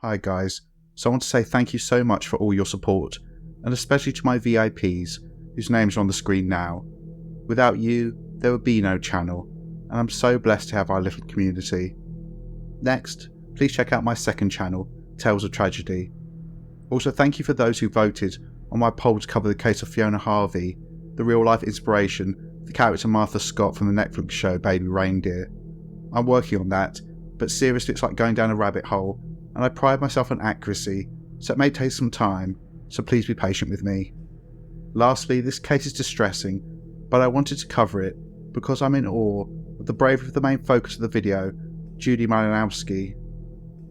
Hi guys, so I want to say thank you so much for all your support, and especially to my VIPs, whose names are on the screen now. Without you, there would be no channel, and I'm so blessed to have our little community. Next, please check out my second channel, Tales of Tragedy. Also thank you for those who voted on my poll to cover the case of Fiona Harvey, the real-life inspiration for the character Martha Scott from the Netflix show Baby Reindeer. I'm working on that, but seriously it's like going down a rabbit hole, and I pride myself on accuracy, so it may take some time, so please be patient with me. Lastly, this case is distressing, but I wanted to cover it because I'm in awe of the bravery of the main focus of the video, Judy Malinowski.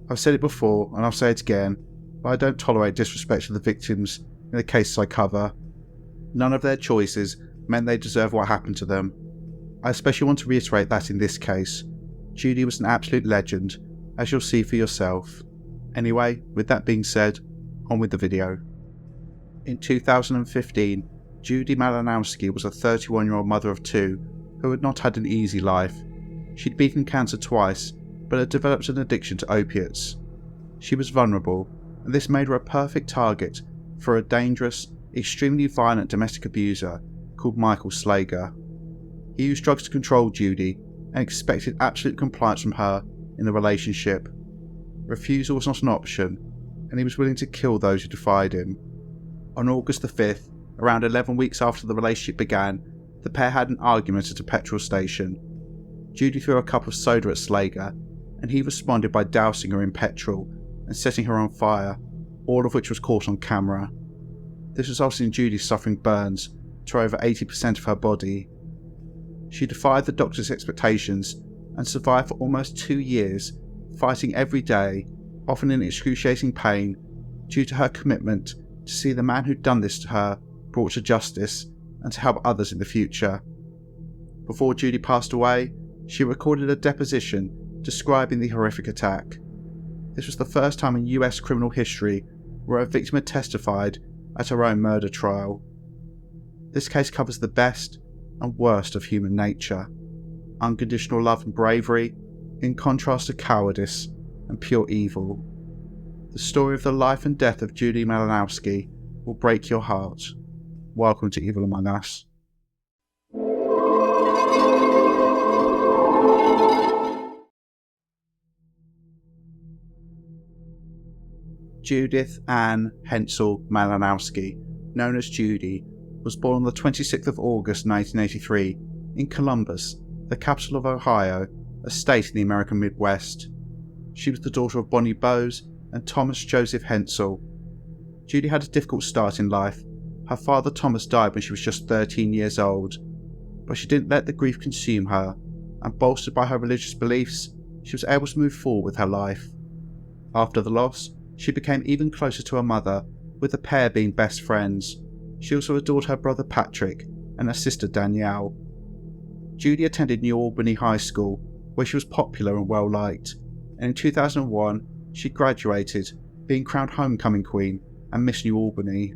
I've said it before, and I'll say it again, but I don't tolerate disrespect to the victims in the cases I cover. None of their choices meant they deserve what happened to them. I especially want to reiterate that in this case, Judy was an absolute legend, as you'll see for yourself. Anyway, with that being said, on with the video. In 2015, Judy Malinowski was a 31-year-old mother of two who had not had an easy life. She'd beaten cancer twice, but had developed an addiction to opiates. She was vulnerable, and this made her a perfect target for a dangerous, extremely violent domestic abuser called Michael Slager. He used drugs to control Judy and expected absolute compliance from her in the relationship. Refusal was not an option, and he was willing to kill those who defied him. On August the 5th, around 11 weeks after the relationship began, the pair had an argument at a petrol station. Judy threw a cup of soda at Slager, and he responded by dousing her in petrol and setting her on fire, all of which was caught on camera. This resulted in Judy suffering burns to over 80% of her body. She defied the doctor's expectations and survived for almost 2 years, fighting every day, often in excruciating pain, due to her commitment to see the man who'd done this to her brought to justice and to help others in the future. Before Judy passed away, she recorded a deposition describing the horrific attack. This was the first time in US criminal history where a victim had testified at her own murder trial. This case covers the best and worst of human nature, unconditional love and bravery, in contrast to cowardice and pure evil. The story of the life and death of Judy Malinowski will break your heart. Welcome to Evil Among Us. Judith Ann Hensel Malinowski, known as Judy, was born on the 26th of August 1983 in Columbus, the capital of Ohio, a state in the American Midwest. She was the daughter of Bonnie Bowes and Thomas Joseph Hensel. Judy had a difficult start in life. Her father Thomas died when she was just 13 years old, but she didn't let the grief consume her, and bolstered by her religious beliefs, she was able to move forward with her life. After the loss, she became even closer to her mother, with the pair being best friends. She also adored her brother Patrick and her sister Danielle. Judy attended New Albany High School, where she was popular and well liked, and in 2001 she graduated, being crowned homecoming queen and Miss New Albany.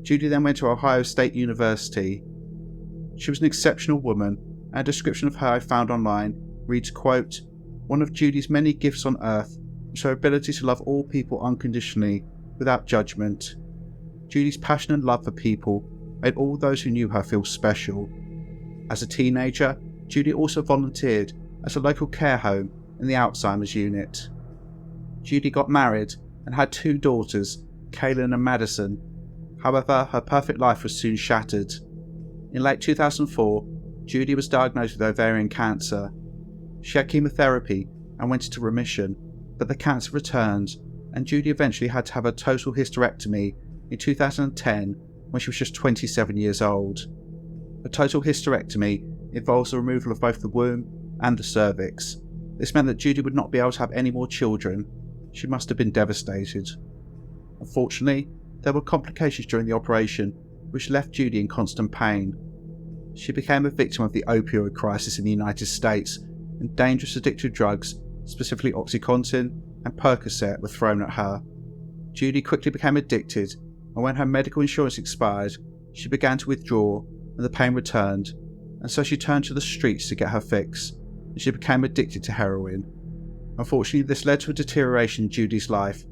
Judy then went to Ohio State University. She was an exceptional woman, and a description of her I found online reads, quote, "One of Judy's many gifts on earth was her ability to love all people unconditionally, without judgment. Judy's passion and love for people made all those who knew her feel special." As a teenager, Judy also volunteered at a local care home in the Alzheimer's unit. Judy got married and had 2 daughters, Kaylin and Madison. However, her perfect life was soon shattered. In late 2004, Judy was diagnosed with ovarian cancer. She had chemotherapy and went into remission, but the cancer returned, and Judy eventually had to have a total hysterectomy in 2010 when she was just 27 years old. A total hysterectomy involves the removal of both the womb and the cervix. This meant that Judy would not be able to have any more children. She must have been devastated. Unfortunately, there were complications during the operation which left Judy in constant pain. She became a victim of the opioid crisis in the United States, and dangerous addictive drugs, specifically OxyContin and Percocet, were thrown at her. Judy quickly became addicted, and when her medical insurance expired, she began to withdraw and the pain returned, and so she turned to the streets to get her fix, and she became addicted to heroin. Unfortunately, this led to a deterioration in Judy's life.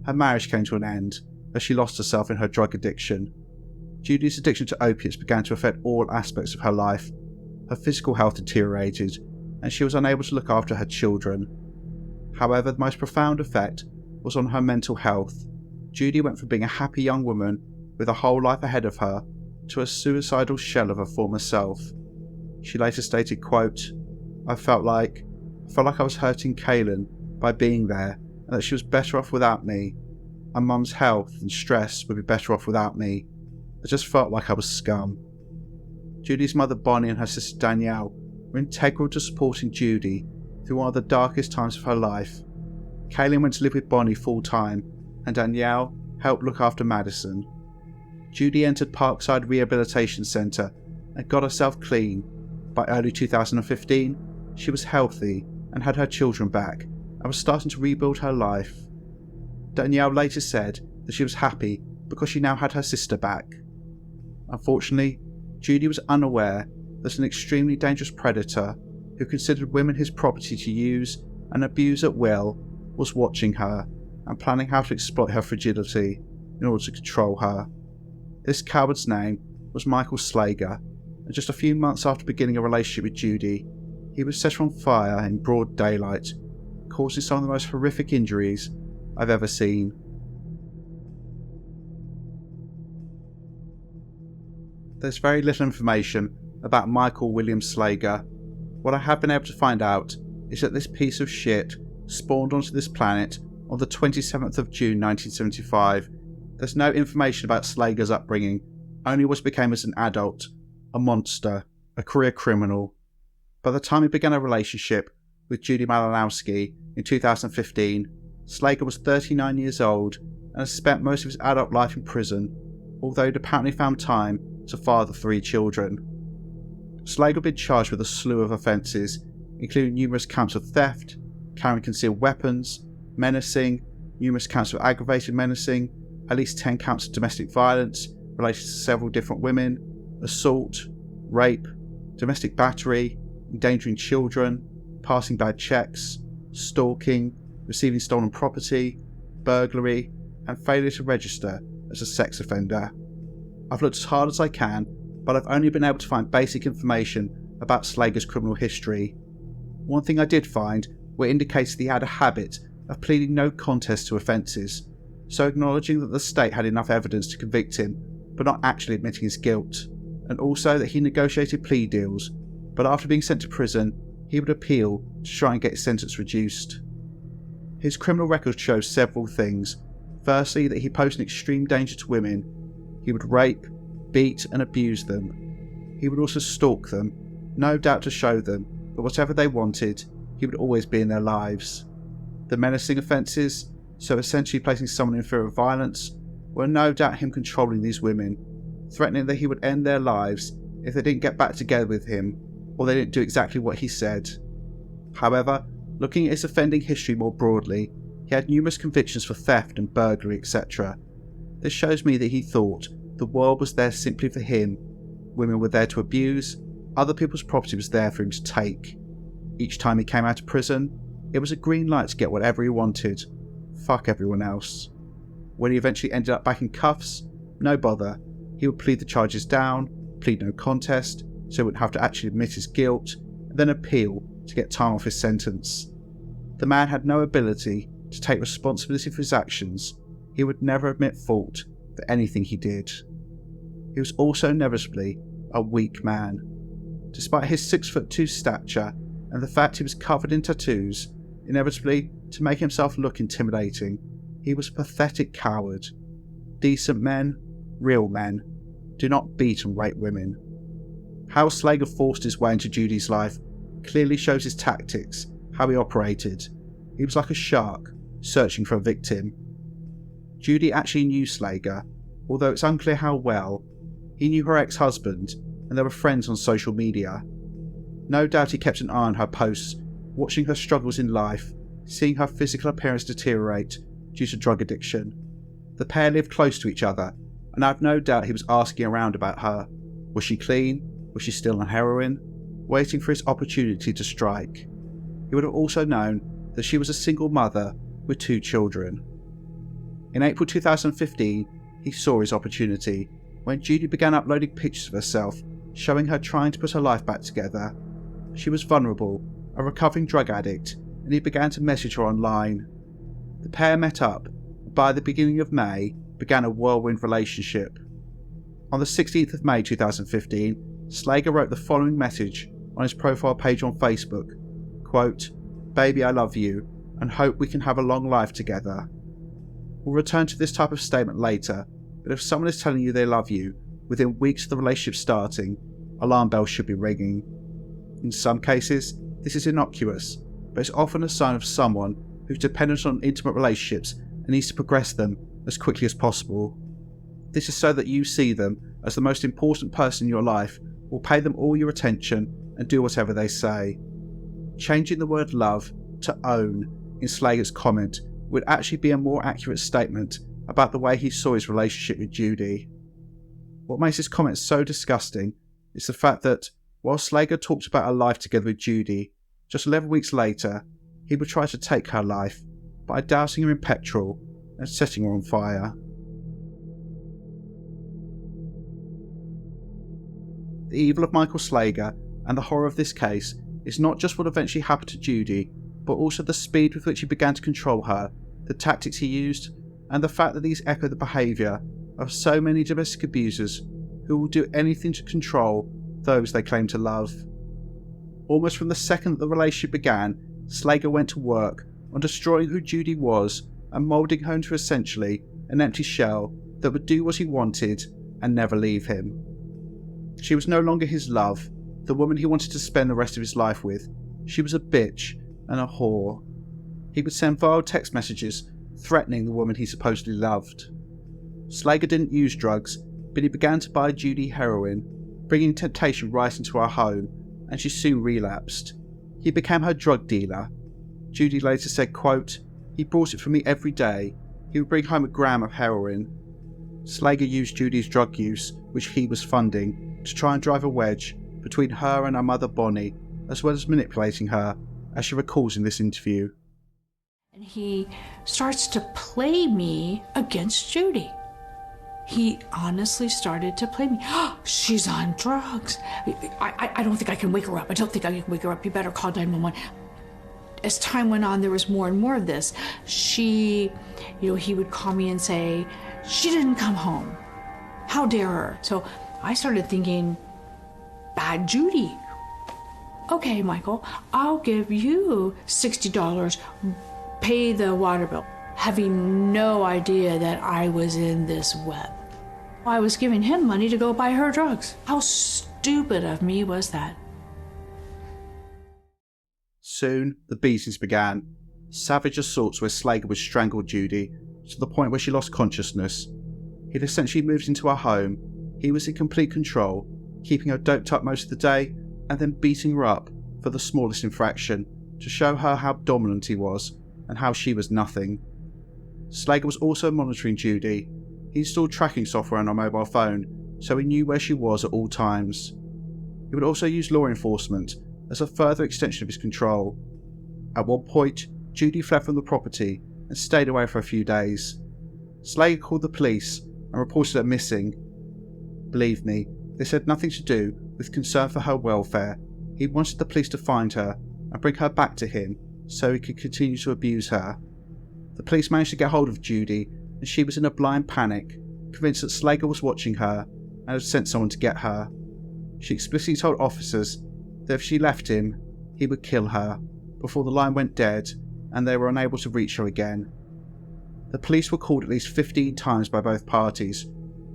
Her marriage came to an end as she lost herself in her drug addiction. Judy's addiction to opiates began to affect all aspects of her life. Her physical health deteriorated, and she was unable to look after her children. However, the most profound effect was on her mental health. Judy went from being a happy young woman with a whole life ahead of her to a suicidal shell of her former self. She later stated, quote, I felt like I was hurting Kaylin by being there, and that she was better off without me. My mum's health and stress would be better off without me. I just felt like I was scum. Judy's mother Bonnie and her sister Danielle were integral to supporting Judy through one of the darkest times of her life. Kaylin went to live with Bonnie full time, and Danielle helped look after Madison. Judy entered Parkside Rehabilitation Centre and got herself clean. By early 2015, she was healthy and had her children back and was starting to rebuild her life. Danielle later said that she was happy because she now had her sister back. Unfortunately, Judy was unaware that an extremely dangerous predator who considered women his property to use and abuse at will was watching her and planning how to exploit her fragility in order to control her. This coward's name was Michael Slager, and just a few months after beginning a relationship with Judy, he was set on fire in broad daylight, causing some of the most horrific injuries I've ever seen. There's very little information about Michael William Slager. What I have been able to find out is that this piece of shit spawned onto this planet on the 27th of June 1975. There's no information about Slager's upbringing, only what he became as an adult, a monster, a career criminal. By the time he began a relationship with Judy Malinowski in 2015, Slager was 39 years old and has spent most of his adult life in prison, although he'd apparently found time to father 3 children. Slager had been charged with a slew of offences, including numerous counts of theft, carrying concealed weapons, menacing, numerous counts of aggravated menacing, at least 10 counts of domestic violence related to several different women, assault, rape, domestic battery, endangering children, passing bad checks, stalking, receiving stolen property, burglary, and failure to register as a sex offender. I've looked as hard as I can, but I've only been able to find basic information about Slager's criminal history. One thing I did find were indicates that he had a habit of pleading no contest to offences, so acknowledging that the state had enough evidence to convict him, but not actually admitting his guilt, and also that he negotiated plea deals, but after being sent to prison, he would appeal to try and get his sentence reduced. His criminal record shows several things. Firstly, that he posed an extreme danger to women. He would rape, beat and abuse them. He would also stalk them, no doubt to show them that whatever they wanted, he would always be in their lives. The menacing offences, so essentially placing someone in fear of violence, were no doubt him controlling these women, threatening that he would end their lives if they didn't get back together with him or they didn't do exactly what he said. However, looking at his offending history more broadly, he had numerous convictions for theft and burglary, etc. This shows me that he thought the world was there simply for him. Women were there to abuse, other people's property was there for him to take. Each time he came out of prison, it was a green light to get whatever he wanted. Fuck everyone else. When he eventually ended up back in cuffs, no bother. He would plead the charges down, plead no contest, so he wouldn't have to actually admit his guilt, and then appeal to get time off his sentence. The man had no ability to take responsibility for his actions. He would never admit fault for anything he did. He was also inevitably a weak man. Despite his 6'2" stature and the fact he was covered in tattoos, inevitably to make himself look intimidating, he was a pathetic coward. Decent men, real men, do not beat and rape women. How Slager forced his way into Judy's life clearly shows his tactics, how he operated. He was like a shark, searching for a victim. Judy actually knew Slager, although it's unclear how well. He knew her ex-husband, and they were friends on social media. No doubt he kept an eye on her posts, watching her struggles in life, seeing her physical appearance deteriorate due to drug addiction. The pair lived close to each other, and I have no doubt he was asking around about her. Was she clean? Was she still on heroin? Waiting for his opportunity to strike. He would have also known that she was a single mother with 2 children. In April 2015, he saw his opportunity when Judy began uploading pictures of herself showing her trying to put her life back together. She was vulnerable, a recovering drug addict, and he began to message her online. The pair met up, and by the beginning of May, began a whirlwind relationship. On the 16th of May 2015, Slager wrote the following message on his profile page on Facebook, quote, "Baby, I love you, and hope we can have a long life together." We'll return to this type of statement later, but if someone is telling you they love you within weeks of the relationship starting, alarm bells should be ringing. In some cases, this is innocuous, but it's often a sign of someone who's dependent on intimate relationships and needs to progress them as quickly as possible. This is so that you see them as the most important person in your life, will pay them all your attention and do whatever they say. Changing the word love to own in Slager's comment would actually be a more accurate statement about the way he saw his relationship with Judy. What makes his comment so disgusting is the fact that while Slager talked about a life together with Judy, just 11 weeks later, he would try to take her life by dousing her in petrol and setting her on fire. The evil of Michael Slager and the horror of this case is not just what eventually happened to Judy, but also the speed with which he began to control her, the tactics he used, and the fact that these echo the behaviour of so many domestic abusers who will do anything to control those they claim to love. Almost from the second that the relationship began, Slager went to work on destroying who Judy was and moulding her into essentially an empty shell that would do what he wanted and never leave him. She was no longer his love, the woman he wanted to spend the rest of his life with. She was a bitch and a whore. He would send vile text messages threatening the woman he supposedly loved. Slager didn't use drugs, but he began to buy Judy heroin, bringing temptation right into her home, and she soon relapsed. He became her drug dealer. Judy later said, quote, "He brought it for me every day. He would bring home a gram of heroin." Slager used Judy's drug use, which he was funding, to try and drive a wedge between her and her mother Bonnie, as well as manipulating her, as she recalls in this interview. And he starts to play me against Judy. He honestly started to play me. Oh, she's on drugs. I don't think I can wake her up. I don't think I can wake her up. You better call 911. As time went on, there was more and more of this. He would call me and say, "She didn't come home. How dare her?" So I started thinking, bad Judy. Okay, Michael, I'll give you $60, pay the water bill, having no idea that I was in this web. I was giving him money to go buy her drugs. How stupid of me was that? Soon, the beatings began. Savage assaults where Slager would strangle Judy to the point where she lost consciousness. He'd essentially moved into her home. He was in complete control, keeping her doped up most of the day and then beating her up for the smallest infraction to show her how dominant he was and how she was nothing. Slager was also monitoring Judy. He installed tracking software on her mobile phone so he knew where she was at all times. He would also use law enforcement as a further extension of his control. At one point, Judy fled from the property and stayed away for a few days. Slager called the police and reported her missing. Believe me, this had nothing to do with concern for her welfare. He wanted the police to find her and bring her back to him so he could continue to abuse her. The police managed to get hold of Judy and she was in a blind panic, convinced that Slager was watching her and had sent someone to get her. She explicitly told officers that if she left him, he would kill her before the line went dead and they were unable to reach her again. The police were called at least 15 times by both parties,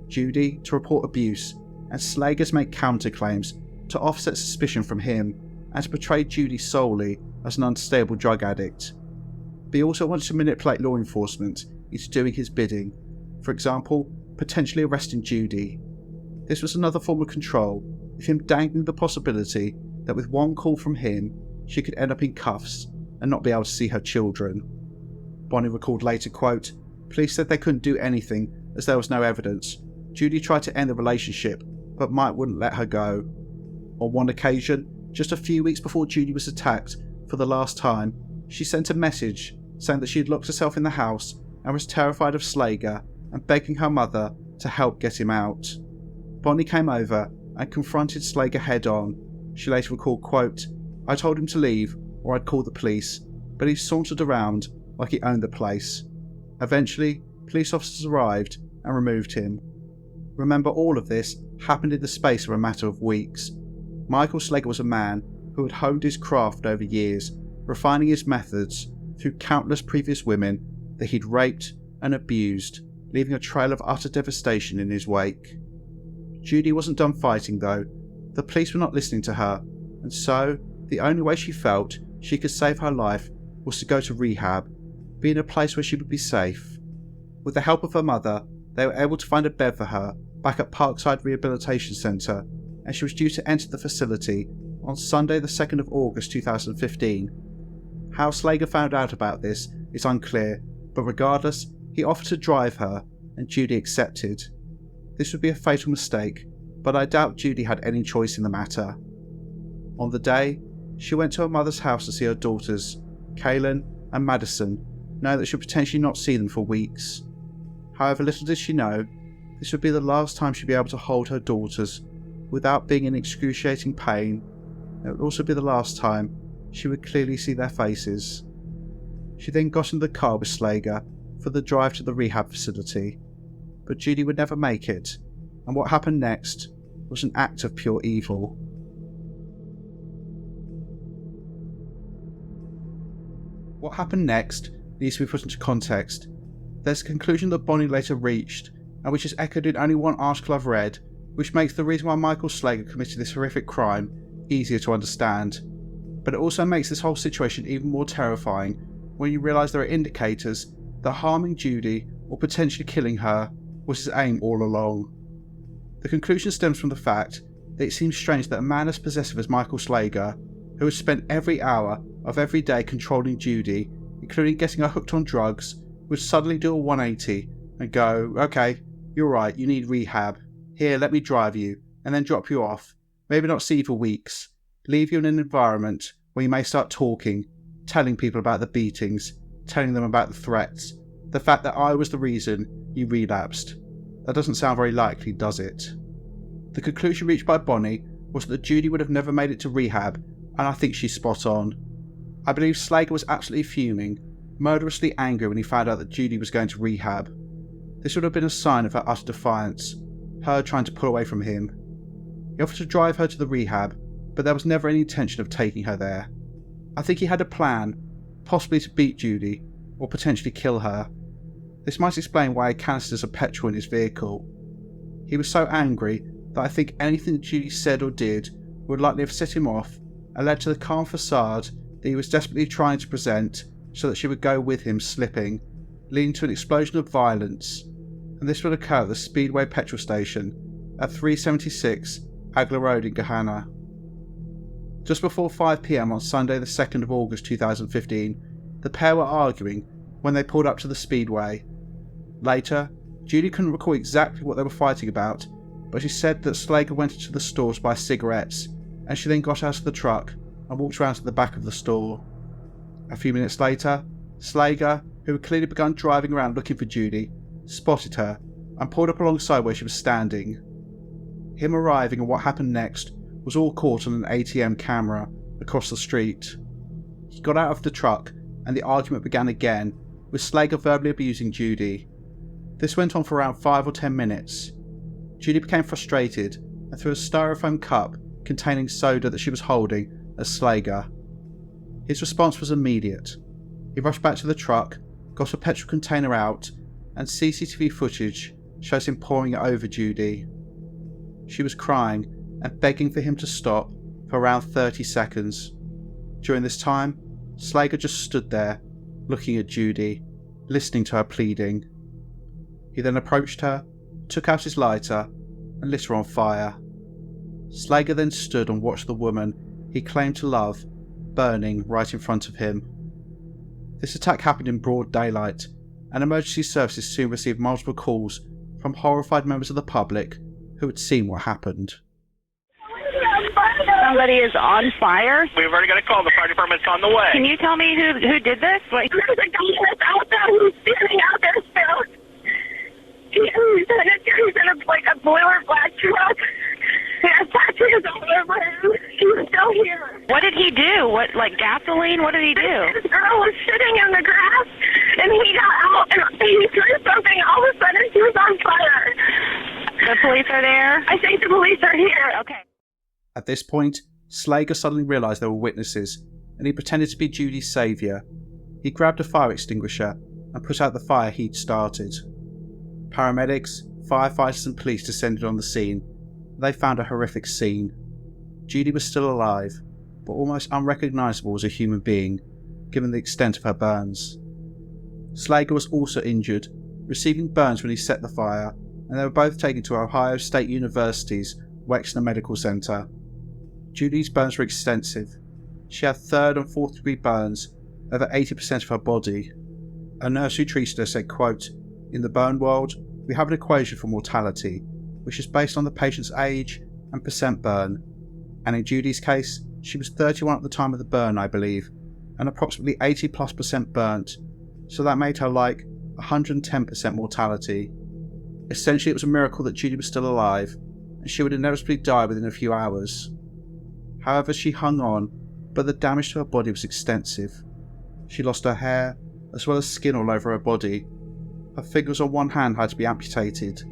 Judy to report abuse and Slager to make counterclaims to offset suspicion from him and to portray Judy solely as an unstable drug addict. But he also wanted to manipulate law enforcement into doing his bidding, for example, potentially arresting Judy. This was another form of control, with him dangling the possibility that with one call from him, she could end up in cuffs and not be able to see her children. Bonnie recalled later, quote, "Police said they couldn't do anything as there was no evidence. Judy tried to end the relationship, but Mike wouldn't let her go. On one occasion, just a few weeks before Judy was attacked for the last time, She sent a message saying that she had locked herself in the house and was terrified of Slager and begging her mother to help get him out. Bonnie came over and confronted Slager head on. She later recalled, quote, "I told him to leave or I'd call the police, but he sauntered around like he owned the place. Eventually, police officers arrived and removed him." Remember, all of this happened in the space of a matter of weeks. Michael Slager was a man who had honed his craft over years, refining his methods through countless previous women that he'd raped and abused, leaving a trail of utter devastation in his wake. Judy wasn't done fighting though. The police were not listening to her, and so the only way she felt she could save her life was to go to rehab, be in a place where she would be safe. With the help of her mother, they were able to find a bed for her back at Parkside Rehabilitation Centre, and she was due to enter the facility on Sunday the 2nd of August 2015. How Slager found out about this is unclear, but regardless, he offered to drive her, and Judy accepted. This would be a fatal mistake, but I doubt Judy had any choice in the matter. On the day, she went to her mother's house to see her daughters, Kaylin and Madison, knowing that she would potentially not see them for weeks. However, little did she know, this would be the last time she'd be able to hold her daughters without being in excruciating pain. It would also be the last time she would clearly see their faces. She then got into the car with Slager for the drive to the rehab facility, but Judy would never make it, and what happened next was an act of pure evil. What happened next needs to be put into context. There's a conclusion that Bonnie later reached, and which is echoed in only one article I've read, which makes the reason why Michael Slager committed this horrific crime easier to understand. But it also makes this whole situation even more terrifying when you realise there are indicators that harming Judy, or potentially killing her, was his aim all along. The conclusion stems from the fact that it seems strange that a man as possessive as Michael Slager, who has spent every hour of every day controlling Judy, including getting her hooked on drugs, would suddenly do a 180 and go, "Okay, you're right, you need rehab. Here, let me drive you," and then drop you off, maybe not see you for weeks, leave you in an environment where you may start talking, telling people about the beatings, telling them about the threats, the fact that I was the reason you relapsed. That doesn't sound very likely, does it? The conclusion reached by Bonnie was that Judy would have never made it to rehab, and I think she's spot on. I believe Slager was absolutely fuming, murderously angry when he found out that Judy was going to rehab. This would have been a sign of her utter defiance, her trying to pull away from him. He offered to drive her to the rehab, but there was never any intention of taking her there. I think he had a plan, possibly to beat Judy, or potentially kill her. This might explain why he had canisters of petrol in his vehicle. He was so angry that I think anything that Judy said or did would likely have set him off and led to the calm facade that he was desperately trying to present so that she would go with him slipping, leading to an explosion of violence, and this would occur at the Speedway petrol station at 376 Agla Road in Gahanna. Just before 5 p.m. on Sunday the 2nd of August 2015, the pair were arguing when they pulled up to the Speedway. Later, Judy couldn't recall exactly what they were fighting about, but she said that Slager went into the store to buy cigarettes, and she then got out of the truck and walked around to the back of the store. A few minutes later, Slager, who had clearly begun driving around looking for Judy, spotted her and pulled up alongside where she was standing. Him arriving and what happened next was all caught on an ATM camera across the street. He got out of the truck and the argument began again, with Slager verbally abusing Judy. This went on for around 5 or 10 minutes. Judy became frustrated and threw a styrofoam cup containing soda that she was holding at Slager. His response was immediate. He rushed back to the truck, got a petrol container out, and CCTV footage shows him pouring it over Judy. She was crying and begging for him to stop for around 30 seconds. During this time, Slager just stood there, looking at Judy, listening to her pleading. He then approached her, took out his lighter, and lit her on fire. Slager then stood and watched the woman he claimed to love burning right in front of him. This attack happened in broad daylight, and emergency services soon received multiple calls from horrified members of the public who had seen what happened. Somebody is on fire? We've already got a call. The fire department's on the way. Can you tell me who did this? Like, there's a guy that's out there who's standing out there still. He's in a boiler black truck. He has tattoos all over him. He's still here. what did he do? What, like gasoline? What did he do? This girl was sitting in the grass, and he got out, and he threw something. All of a sudden, she was on fire. The police are there? I think the police are here. Okay. At this point, Slager suddenly realised there were witnesses, and he pretended to be Judy's saviour. He grabbed a fire extinguisher and put out the fire he'd started. Paramedics, firefighters and police descended on the scene. They found a horrific scene. Judy was still alive, but almost unrecognisable as a human being, given the extent of her burns. Slager was also injured, receiving burns when he set the fire, and they were both taken to Ohio State University's Wexner Medical Center. Judy's burns were extensive. She had third and fourth degree burns over 80% of her body. A nurse who treated her said, quote, "In the burn world, we have an equation for mortality, which is based on the patient's age and percent burn. And in Judy's case, she was 31 at the time of the burn, I believe, and approximately 80+% burnt, so that made her like 110% mortality. Essentially, it was a miracle that Judy was still alive, and she would inevitably die within a few hours. However, she hung on, but the damage to her body was extensive. She lost her hair, as well as skin all over her body. Her fingers on one hand had to be amputated.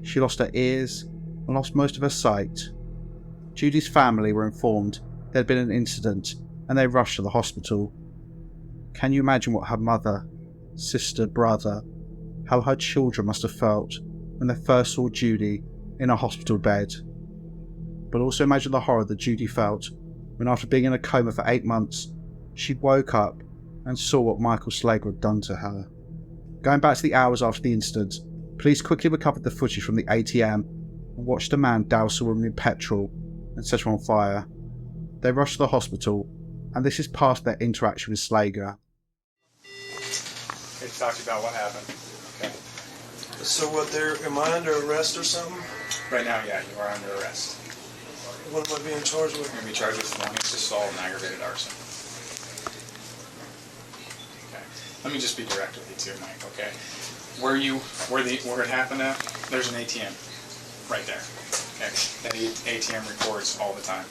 She lost her ears and lost most of her sight. Judy's family were informed there had been an incident, and they rushed to the hospital. Can you imagine what her mother, sister, brother, how her children must have felt when they first saw Judy in a hospital bed? But also imagine the horror that Judy felt when, after being in a coma for 8 months, she woke up and saw what Michael Slager had done to her. Going back to the hours after the incident, police quickly recovered the footage from the ATM and watched a man douse a woman in petrol and set her on fire. They rushed to the hospital, and this is past their interaction with Slager. Hey, talk to you about what happened. Okay. So what, am I under arrest or something? Right now, yeah, you are under arrest. What am I being charged with? You're going to be charged with felonious assault and aggravated arson. Okay. Let me just be direct with you too, Mike, okay? Where it happened at, there's an ATM right there. Okay. That ATM records all the time.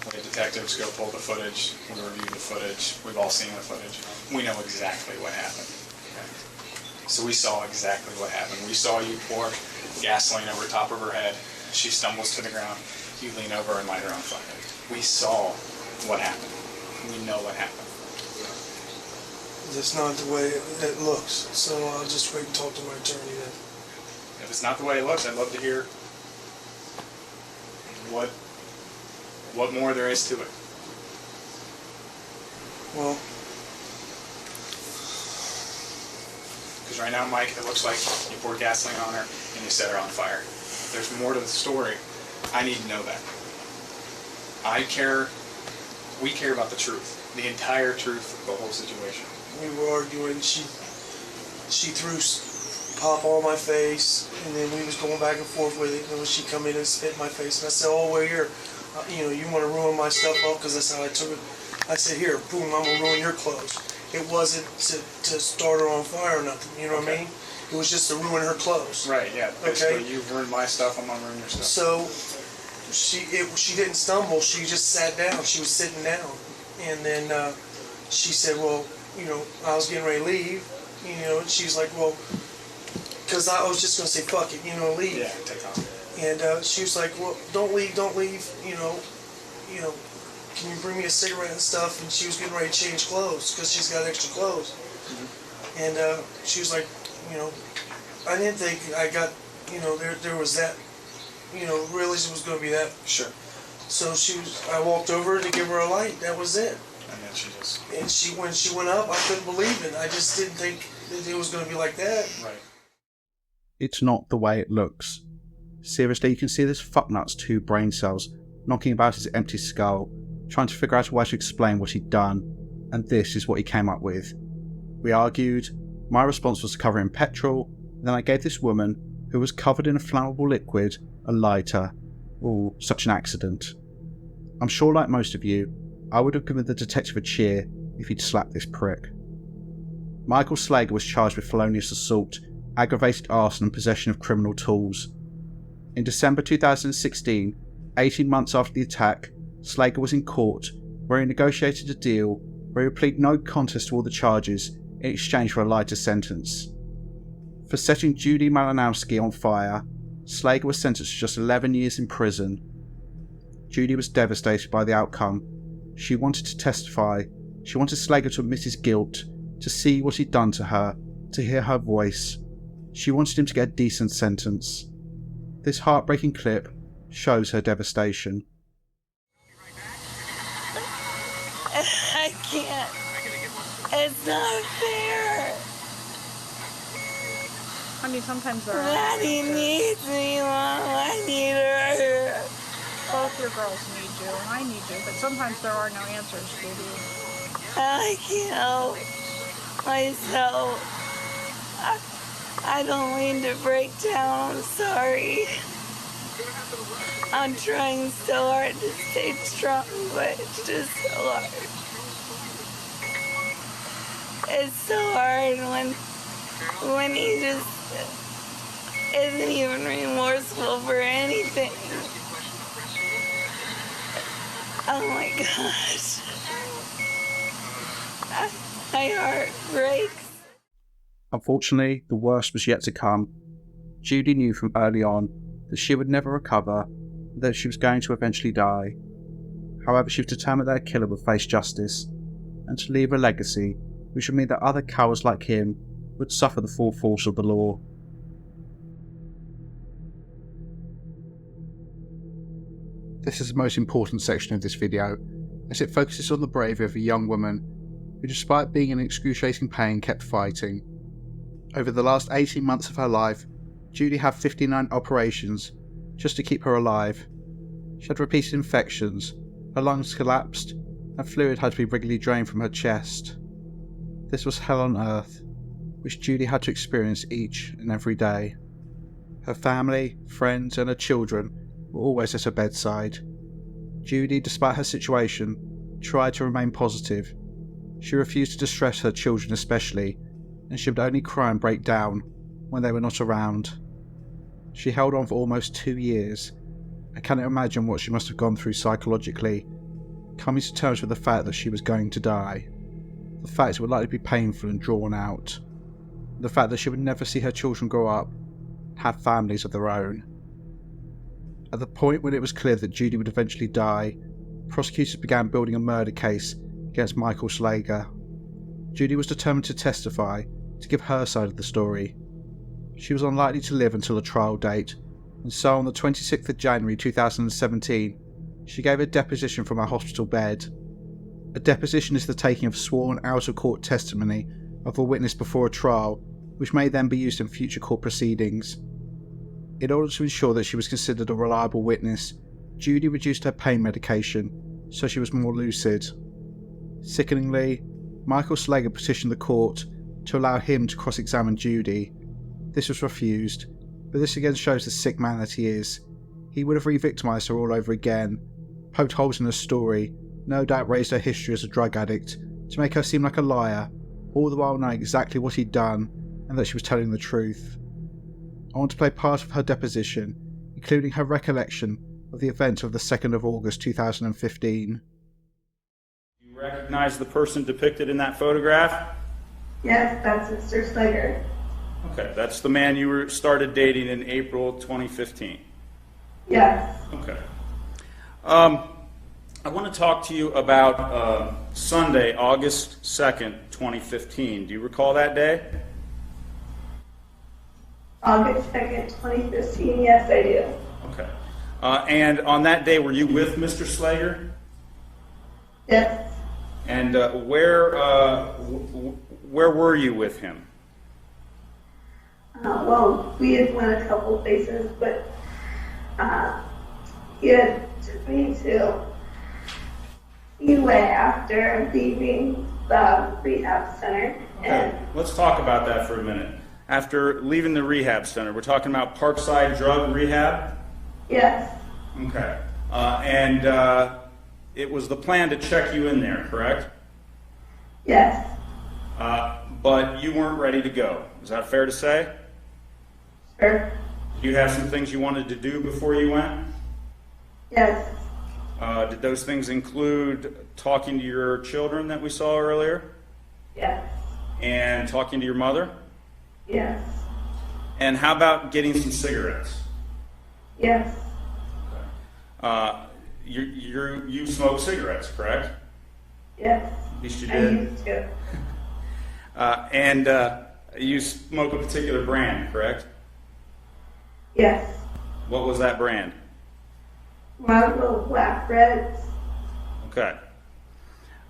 We have detectives go pull the footage, we review the footage, we've all seen the footage. We know exactly what happened. Okay. So we saw exactly what happened. We saw you pour gasoline over top of her head. She stumbles to the ground. You lean over and light her on fire. We saw what happened. We know what happened. That's not the way it looks, so I'll just wait and talk to my attorney then. If it's not the way it looks, I'd love to hear what more there is to it. Well, because right now, Mike, it looks like you poured gasoline on her and you set her on fire. If there's more to the story, I need to know that. We care about the truth, the entire truth of the whole situation. we were arguing. She threw pop on my face, and then we was going back and forth with it. And then she come in and spit in my face, and I said, "Oh, we're here. You want to ruin my stuff up?" Because that's how I took it. I said, "Here, boom, I'm gonna ruin your clothes." It wasn't to start her on fire or nothing. You know what I mean? It was just to ruin her clothes. Right. Yeah. Basically, you've ruined my stuff. I'm gonna ruin your stuff. So she didn't stumble. She just sat down. She was sitting down, and then she said, "Well, I was getting ready to leave." And she's like, "Well," because I was just gonna say, "Fuck it," leave. Yeah, take off. And she was like, "Well, don't leave. Can you bring me a cigarette and stuff?" And she was getting ready to change clothes because she's got extra clothes. Mm-hmm. And she was like, I didn't think I got, there was that, realized it was going to be that. Sure. So I walked over to give her a light. That was it. And then she just. And when she went up, I couldn't believe it. I just didn't think that it was going to be like that. Right. It's not the way it looks. Seriously, you can see this fucknut's 2 brain cells knocking about his empty skull, trying to figure out a way to explain what he'd done, and this is what he came up with. We argued, my response was to cover in petrol, and then I gave this woman, who was covered in a flammable liquid, a lighter. Oh, such an accident. I'm sure, like most of you, I would have given the detective a cheer if he'd slapped this prick. Michael Slager was charged with felonious assault, aggravated arson and possession of criminal tools. In December 2016, 18 months after the attack, Slager was in court where he negotiated a deal where he would plead no contest to all the charges in exchange for a lighter sentence. For setting Judy Malinowski on fire, Slager was sentenced to just 11 years in prison. Judy was devastated by the outcome. She wanted to testify. She wanted Slager to admit his guilt, to see what he'd done to her, to hear her voice. She wanted him to get a decent sentence. This heartbreaking clip shows her devastation. I can't. It's not fair. Honey, sometimes there are. Daddy needs me, Mom. I need her. Both your girls need you, and I need you, but sometimes there are no answers, Judy. I can't help myself. I don't mean to break down. I'm sorry. I'm trying so hard to stay strong, but it's just so hard. It's so hard when he just isn't even remorseful for anything. Oh my gosh. My heart breaks. Unfortunately, the worst was yet to come. Judy knew from early on that she would never recover, and that she was going to eventually die. However, she was determined that her killer would face justice, and to leave a legacy which would mean that other cowards like him would suffer the full force of the law. This is the most important section of this video, as it focuses on the bravery of a young woman who, despite being in excruciating pain, kept fighting. Over the last 18 months of her life, Judy had 59 operations just to keep her alive. She had repeated infections, her lungs collapsed, and fluid had to be regularly drained from her chest. This was hell on earth, which Judy had to experience each and every day. Her family, friends, and her children were always at her bedside. Judy, despite her situation, tried to remain positive. She refused to distress her children especially, and she would only cry and break down when they were not around. She held on for almost 2 years. I cannot imagine what she must have gone through psychologically, coming to terms with the fact that she was going to die. The fact it would likely be painful and drawn out. The fact that she would never see her children grow up and have families of their own. At the point when it was clear that Judy would eventually die, prosecutors began building a murder case against Michael Slager. Judy was determined to testify, to give her side of the story. She was unlikely to live until the trial date, and so on the 26th of January 2017, she gave a deposition from her hospital bed. A deposition is the taking of sworn out-of-court testimony of a witness before a trial, which may then be used in future court proceedings. In order to ensure that she was considered a reliable witness, Judy reduced her pain medication so she was more lucid. Sickeningly, Michael Slager petitioned the court to allow him to cross-examine Judy. This was refused, but this again shows the sick man that he is. He would have re-victimised her all over again, poked holes in her story, no doubt raised her history as a drug addict to make her seem like a liar, all the while knowing exactly what he'd done and that she was telling the truth. I want to play part of her deposition, including her recollection of the event of the 2nd of August 2015. You recognize the person depicted in that photograph? Yes, that's Mr. Slager. Okay, that's the man you started dating in April 2015. Yes. Okay. I want to talk to you about Sunday, August 2nd, 2015. Do you recall that day? August 2nd, 2015, yes I do. Okay. And on that day, were you with Mr. Slager? Yes. And where were you with him? Well, we had went a couple places, but he had took me to UA after leaving the rehab center. Okay. Let's talk about that for a minute. After leaving the rehab center, we're talking about Parkside Drug Rehab? Yes. Okay. And it was the plan to check you in there, correct? Yes. But you weren't ready to go. Is that fair to say? Sure. You had some things you wanted to do before you went? Yes. Did those things include talking to your children that we saw earlier? Yes. And talking to your mother? Yes. And how about getting some cigarettes? Yes. You smoke cigarettes, correct? Yes. At least you I did. used to. And you smoke a particular brand, correct? Yes. What was that brand? Marlboro Black Reds. Okay.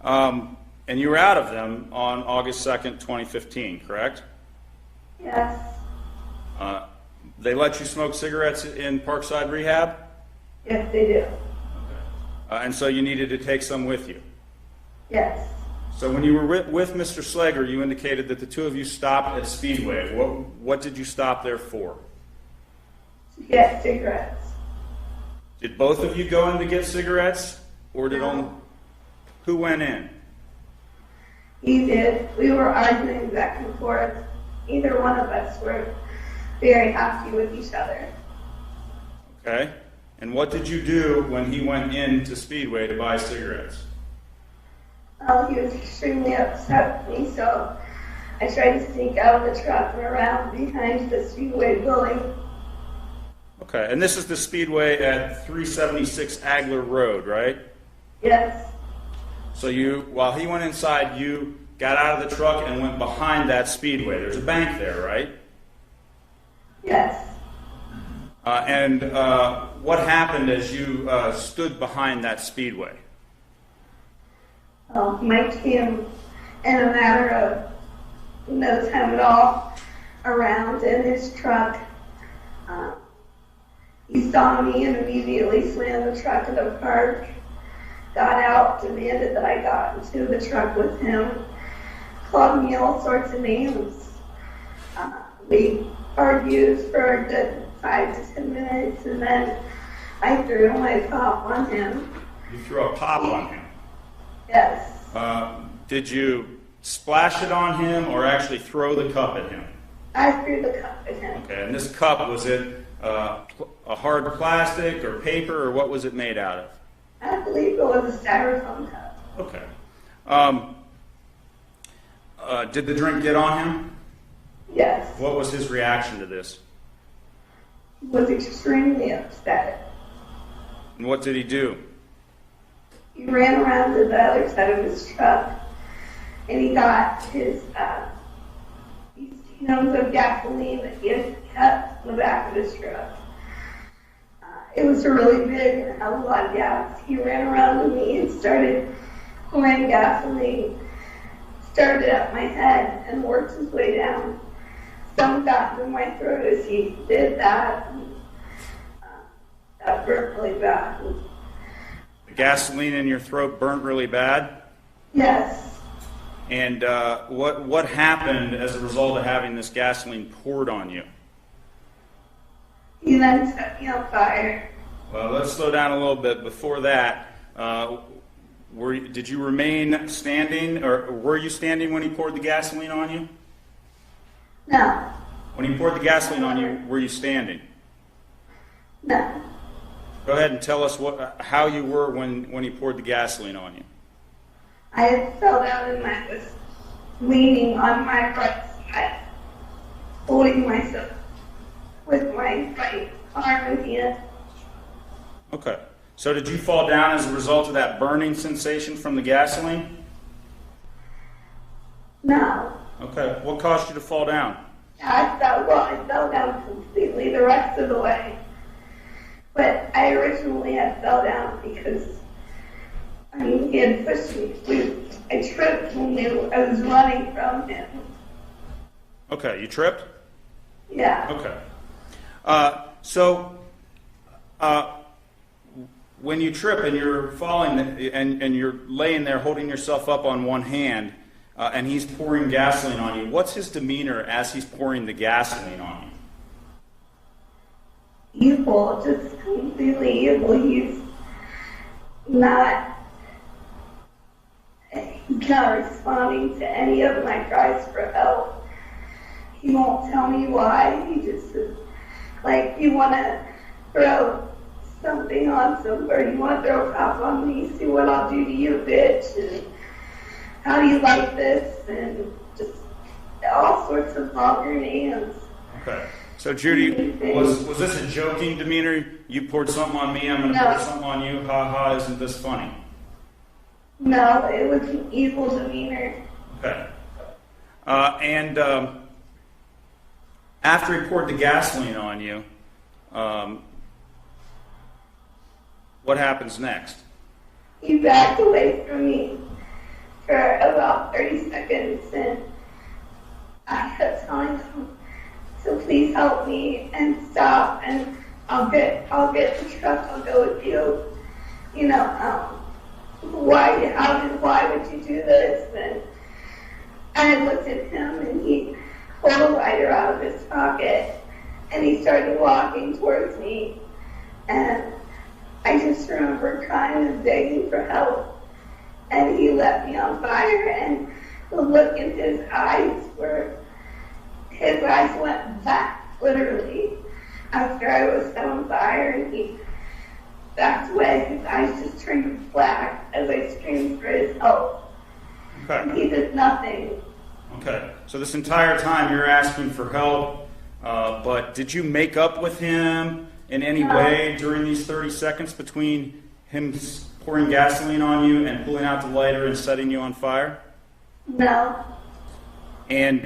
And you were out of them on August 2nd, 2015, correct? Yes. They let you smoke cigarettes in Parkside Rehab? Yes, they do. And so you needed to take some with you? Yes. So when you were with Mr. Slager, you indicated that the two of you stopped at Speedway. What did you stop there for? To get cigarettes. Did both of you go in to get cigarettes? Or did No. only... Who went in? He did. We were arguing back and forth. Either one of us were very happy with each other. Okay. And what did you do when he went into Speedway to buy cigarettes? Oh, he was extremely upset with me, so I tried to sneak out of the truck and around behind the Speedway building. Okay. And this is the Speedway at 376 Agler Road, right? Yes. So while he went inside, you got out of the truck and went behind that Speedway. There's a bank there, right? Yes. And what happened as you stood behind that Speedway? Mike came in a matter of no time at all around in his truck. He saw me and immediately slammed the truck in the park, got out, demanded that I got into the truck with him, called me all sorts of names. We argued for a good 5 to 10 minutes, and then I threw my pop on him. You threw a pop on him? Yes. Did you splash it on him or actually throw the cup at him? I threw the cup at him. Okay, and this cup, was it a hard plastic or paper, or what was it made out of? I believe it was a styrofoam cup. Okay. Did the drink get on him? Yes. What was his reaction to this? He was extremely upset. And what did he do? He ran around to the other side of his truck, and he got his cans of gasoline that he had kept in the back of his truck. It was really big and had a lot of gas. He ran around to me and started pouring gasoline, started up my head and worked his way down. Some got into my throat as he did that. That burnt really bad. The gasoline in your throat burnt really bad? Yes. And what happened as a result of having this gasoline poured on you? He then set me on fire. Well, let's slow down a little bit. Before that, did you remain standing, or were you standing when he poured the gasoline on you? No. When he poured the gasoline on you, were you standing? No. Go ahead and tell us how you were when he poured the gasoline on you. I had fell down and I was leaning on my right side, holding myself with my right arm and hand. Okay. So did you fall down as a result of that burning sensation from the gasoline? No. Okay. What caused you to fall down? I fell down completely the rest of the way. But I originally had fell down because, he had pushed me. I tripped when I was running from him. Okay. You tripped? Yeah. Okay. When you trip and you're falling and you're laying there holding yourself up on one hand and he's pouring gasoline on you, what's his demeanor as he's pouring the gasoline on you? Evil, just completely evil. He's not He's not responding to any of my cries for help. He won't tell me why. He just is like, you want to throw something on somebody, you want to throw crap on me, see what I'll do to you, bitch, and how do you like this, and just all sorts of vulgar names. Okay. So Judy, was this a joking demeanor? You poured something on me, I'm going to pour something on you, ha ha, isn't this funny? No, it was an evil demeanor. Okay. And after he poured the gasoline on you, what happens next? He backed away from me for about 30 seconds, and I kept telling him to please help me and stop, and I'll get the truck, I'll go with you. You know, why would you do this? And I looked at him, and he pulled a lighter out of his pocket, and he started walking towards me, and I just remember crying and begging for help, and he let me on fire, and the look in his eyes went back, literally, after I was set on fire, and he backed away. His eyes just turned black as I screamed for his help. Okay. And he did nothing. Okay. So this entire time you're asking for help, but did you make up with him in any way during these 30 seconds between him pouring gasoline on you and pulling out the lighter and setting you on fire? No. And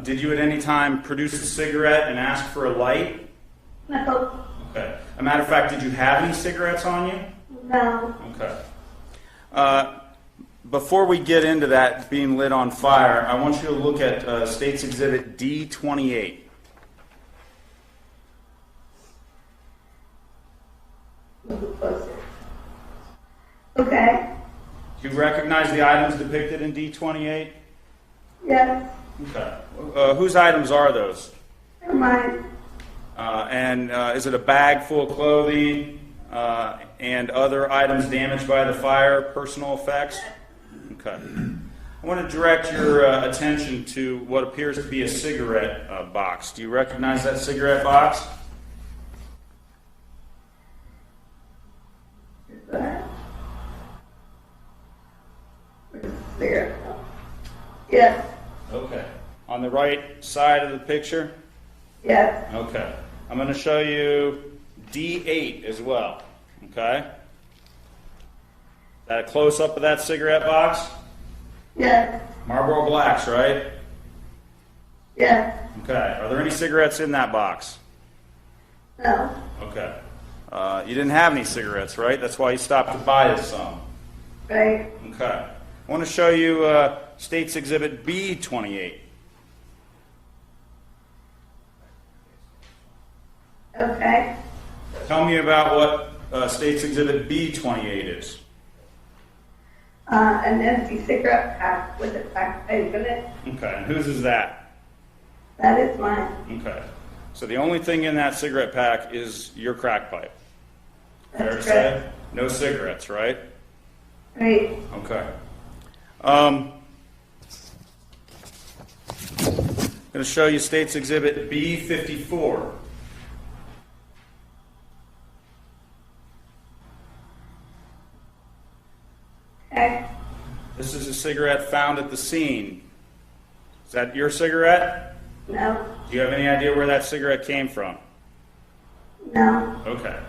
did you at any time produce a cigarette and ask for a light? No. Okay. As a matter of fact, did you have any cigarettes on you? No. Okay. Before we get into that being lit on fire, I want you to look at State's Exhibit D28. Okay. Do you recognize the items depicted in D28? Yes. Okay. Whose items are those? They're mine. And is it a bag full of clothing and other items damaged by the fire, personal effects? Okay. I want to direct your attention to what appears to be a cigarette box. Do you recognize that cigarette box? Cigarette. Yes. Okay. On the right side of the picture? Yes. Okay. I'm going to show you D8 as well. Okay? Is that a close-up of that cigarette box? Yes. Marlboro Blacks, right? Yes. Okay. Are there any cigarettes in that box? No. Okay. You didn't have any cigarettes, right? That's why you stopped to buy some. Right. Okay. I want to show you State's Exhibit B28. Okay. Tell me about what State's Exhibit B28 is. An empty cigarette pack with a crack pipe in it. Okay. And whose is that? That is mine. Okay. So the only thing in that cigarette pack is your crack pipe. Fair to That's say? correct. No cigarettes, right? Right. Okay. I'm going to show you State's Exhibit B54. Okay. This is a cigarette found at the scene. Is that your cigarette? No. Do you have any idea where that cigarette came from? No. Okay.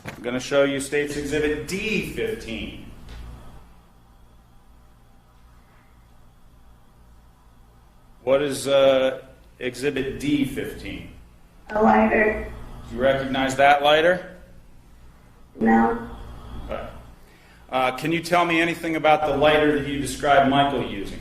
I'm going to show you State's Exhibit D15. What is Exhibit D15? A lighter. Do you recognize that lighter? No. Okay. Can you tell me anything about the lighter that you described Michael using?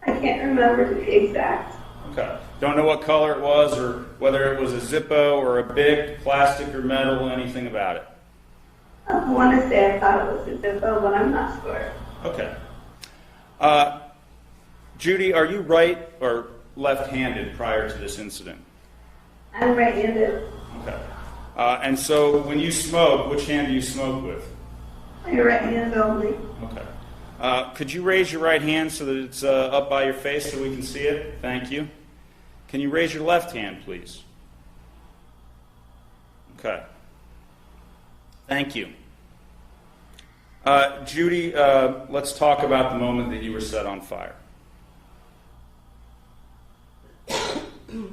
I can't remember the exact. Okay. Don't know what color it was or whether it was a Zippo or a Bic, plastic or metal, anything about it? I want to say I thought it was a Zippo, but I'm not sure. Okay. Judy, are you right or left-handed prior to this incident? I'm right-handed. Okay. And so when you smoke, which hand do you smoke with? My right hand only. Okay. Could you raise your right hand so that it's up by your face so we can see it? Thank you. Can you raise your left hand, please? Okay. Thank you. Judy, let's talk about the moment that you were set on fire.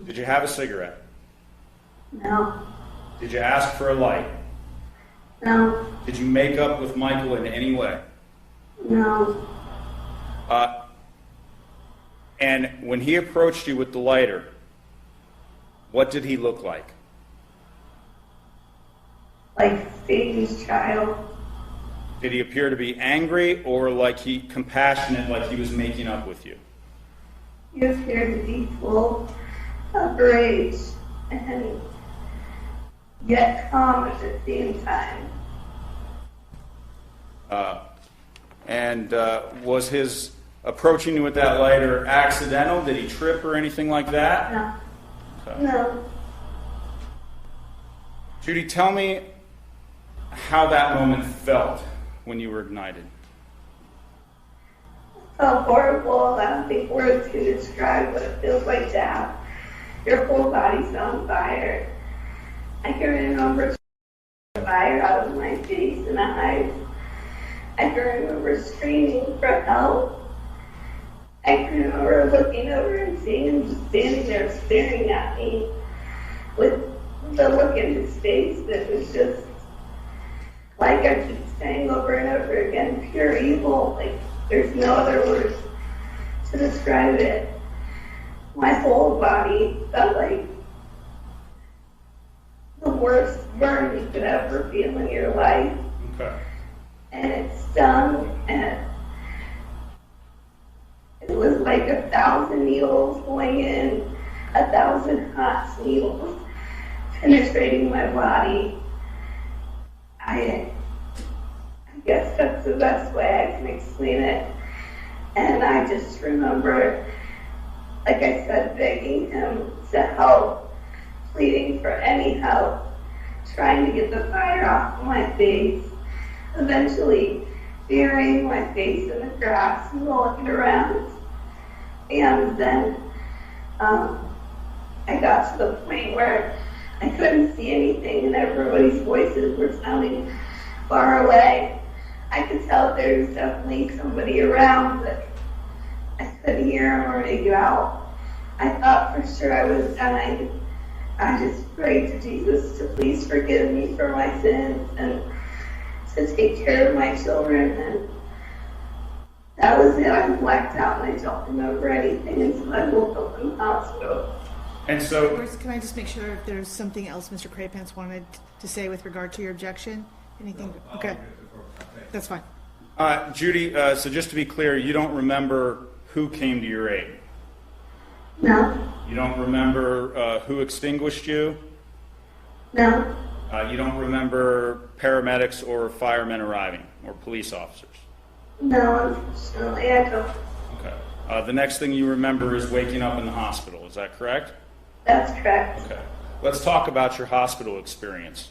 Did you have a cigarette? No. Did you ask for a light? No. Did you make up with Michael in any way? No. And when he approached you with the lighter, what did he look like? Like Satan's child. Did he appear to be angry or like compassionate, like he was making up with you? He appeared to be full of rage and yet calm at the same time. And was his approaching you with that lighter accidental? Did he trip or anything like that? No. Okay. No. Judy, tell me how that moment felt when you were ignited. It felt horrible. I don't think words can describe what it feels like to have your whole body's on fire. I can remember the fire out of my face and eyes. I can remember screaming for help. I can remember looking over and seeing him just standing there staring at me with the look in his face that was just, like I keep saying over and over again, pure evil. Like, there's no other words to describe it. My whole body felt like the worst burn you could ever feel in your life. Okay. And it stung, and it was like 1,000 needles going in, 1,000 hot needles penetrating my body. I guess that's the best way I can explain it. And I just remember, like I said, begging him to help, pleading for any help, trying to get the fire off of my face, eventually burying my face in the grass and looking around. And then I got to the point where I couldn't see anything and everybody's voices were sounding far away. I could tell there was definitely somebody around, but I couldn't hear him or make it out. I thought for sure I was dying. I just prayed to Jesus to please forgive me for my sins and to take care of my children, and that was it. I blacked out and I don't remember anything until I woke up in the hospital. And so, Can I just make sure if there's something else Mr. Craypants wanted to say with regard to your objection? Anything? Okay. That's fine. Judy, so just to be clear, you don't remember who came to your aid? No. You don't remember who extinguished you? No. You don't remember paramedics or firemen arriving or police officers? No, unfortunately, I don't. Okay. The next thing you remember is waking up in the hospital. Is that correct? That's correct. Okay. Let's talk about your hospital experience.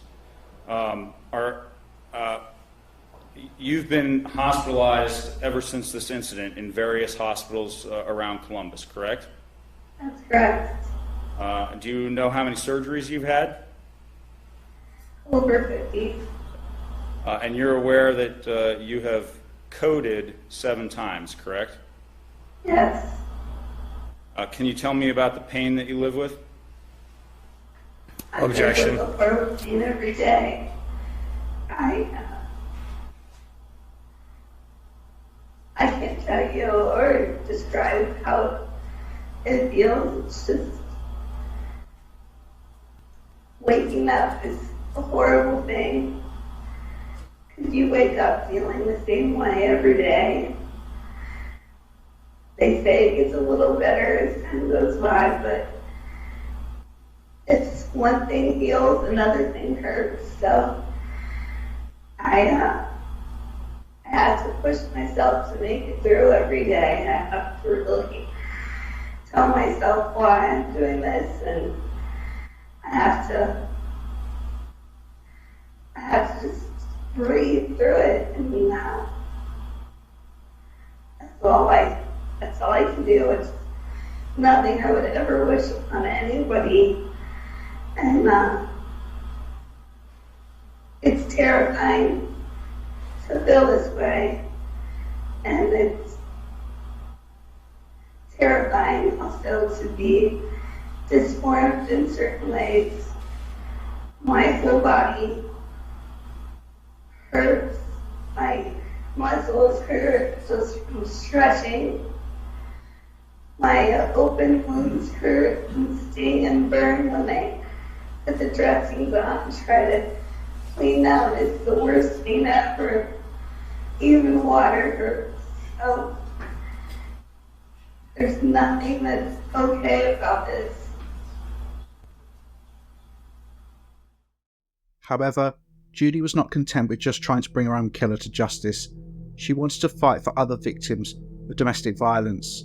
You've been hospitalized ever since this incident in various hospitals around Columbus, correct? That's correct. Do you know how many surgeries you've had? Over 50. And you're aware that you have coded 7 times, correct? Yes. Can you tell me about the pain that you live with? Objection. I live with horrible pain every day. I can't tell you or describe how it feels. It's just waking up is a horrible thing. Because you wake up feeling the same way every day. They say it gets a little better as time goes by, but it's one thing heals, another thing hurts. So I have to push myself to make it through every day. I have to really tell myself why I'm doing this, and I have to just breathe through it. And That's all I can do. It's nothing I would ever wish on anybody. And it's terrifying to feel this way. And it's terrifying also to be disformed in certain ways. My whole body hurts. My muscles hurt just from stretching. My open wounds hurt and sting and burn when I put the dressings on and try to clean out. It's the worst thing ever. Even water hurts. So there's nothing that's okay about this. However, Judy was not content with just trying to bring her own killer to justice. She wanted to fight for other victims of domestic violence.